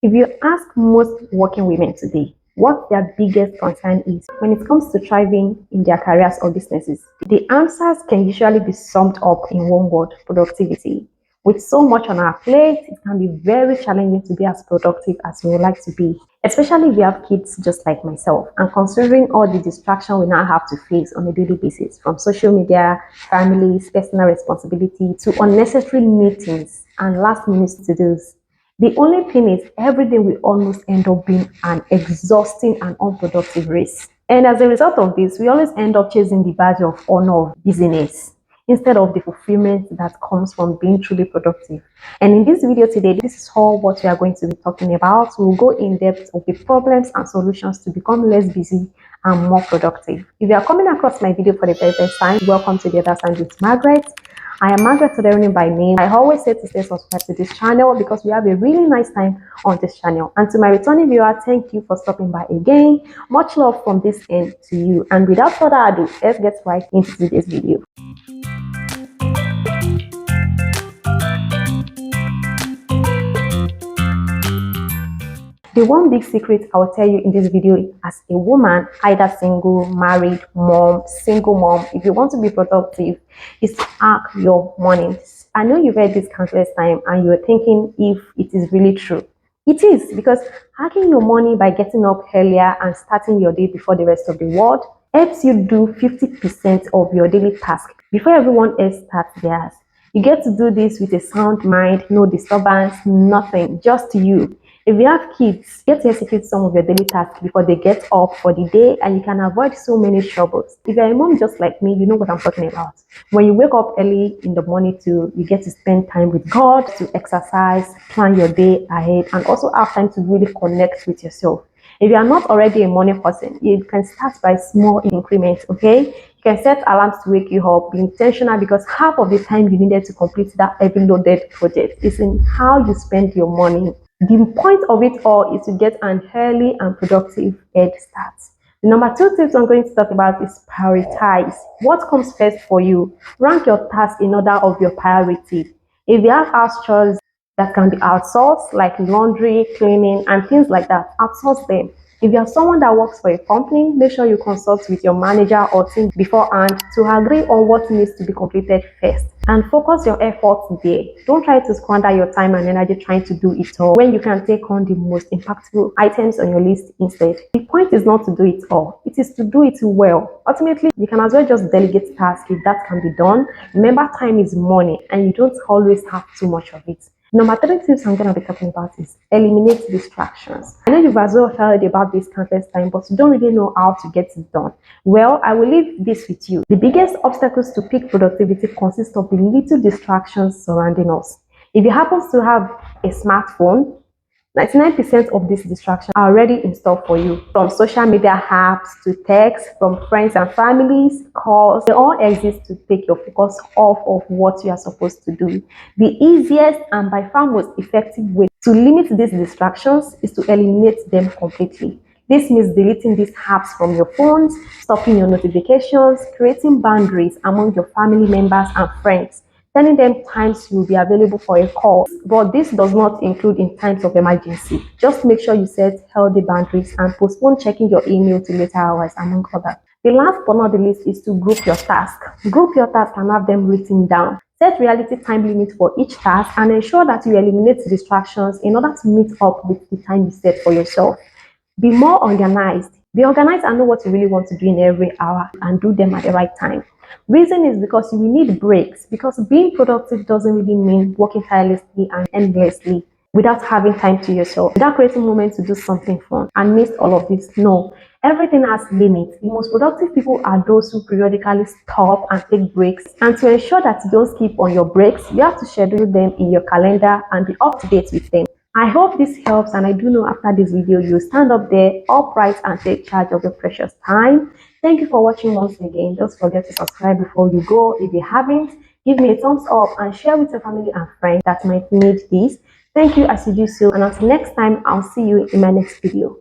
If you ask most working women today what their biggest concern is when it comes to thriving in their careers or businesses, the answers can usually be summed up in one word: productivity. With so much on our plate, it can be very challenging to be as productive as we would like to be, especially if we have kids just like myself. And considering all the distraction we now have to face on a daily basis, from social media, families, personal responsibility, to unnecessary meetings and last minute to-dos. The only thing is, every day we almost end up being an exhausting and unproductive race. And as a result of this, we always end up chasing the badge of honor of busyness instead of the fulfillment that comes from being truly productive. And in this video today, this is all what we are going to be talking about. We'll go in depth of the problems and solutions to become less busy and more productive. If you are coming across my video for the very first time, welcome to the other side with Magret. I am Magret, oderinu by name. I always say to stay subscribed to this channel because we have a really nice time on this channel. And to my returning viewer, thank you for stopping by again. Much love from this end to you. And without further ado, let's get right into today's video. The one big secret I will tell you in this video, as a woman, either single, married, mom, single mom, if you want to be productive, is to hack your mornings. I know you've heard this countless times and you're thinking if it is really true. It is, because hacking your morning by getting up earlier and starting your day before the rest of the world helps you do 50% of your daily task before everyone else starts theirs. You get to do this with a sound mind, no disturbance, nothing, just you. If you have kids, you get to execute some of your daily tasks before they get up for the day, and you can avoid so many troubles. If you're a mom just like me, you know what I'm talking about. When you wake up early in the morning you get to spend time with God, to exercise, plan your day ahead, and also have time to really connect with yourself. If you are not already a morning person, you can start by small increments, okay? You can set alarms to wake you up. Be intentional, because half of the time you needed to complete that heavy loaded project is in how you spend your morning. The point of it all is to get an early and productive head start. The number 2 tips I'm going to talk about is prioritize. What comes first for you? Rank your tasks in order of your priority. If you have house chores that can be outsourced, like laundry, cleaning, and things like that, outsource them. If you are someone that works for a company, make sure you consult with your manager or team beforehand to agree on what needs to be completed first, and focus your efforts there. Don't try to squander your time and energy trying to do it all when you can take on the most impactful items on your list instead. The point is not to do it all, it is to do it well. Ultimately, you can as well just delegate tasks if that can be done. Remember, time is money and you don't always have too much of it. Number 3 tips I'm going to be talking about is eliminate distractions. I know you've as well heard about this countless time, but you don't really know how to get it done. Well, I will leave this with you. The biggest obstacles to peak productivity consist of the little distractions surrounding us. If you happen to have a smartphone, 99% of these distractions are already installed for you. From social media apps to texts from friends and families, calls, they all exist to take your focus off of what you are supposed to do. The easiest and by far most effective way to limit these distractions is to eliminate them completely. This means deleting these apps from your phones, stopping your notifications, creating boundaries among your family members and friends, telling them times you will be available for a call. But this does not include in times of emergency. Just make sure you set healthy boundaries and postpone checking your email to later hours, among others. The last but not the least is to group your tasks. Group your tasks and have them written down. Set reality time limits for each task and ensure that you eliminate distractions in order to meet up with the time you set for yourself. Be more organized. Be organized and know what you really want to do in every hour and do them at the right time. Reason is because you will need breaks, because being productive doesn't really mean working tirelessly and endlessly without having time to yourself, without creating moments to do something fun and miss all of this. No, everything has limits. The most productive people are those who periodically stop and take breaks. And to ensure that you don't skip on your breaks, you have to schedule them in your calendar and be up to date with them. I hope this helps, and I do know after this video you'll stand up there upright and take charge of your precious time. Thank you for watching once again. Don't forget to subscribe before you go. If you haven't, give me a thumbs up and share with your family and friends that might need this. Thank you as you do so, and until next time, I'll see you in my next video.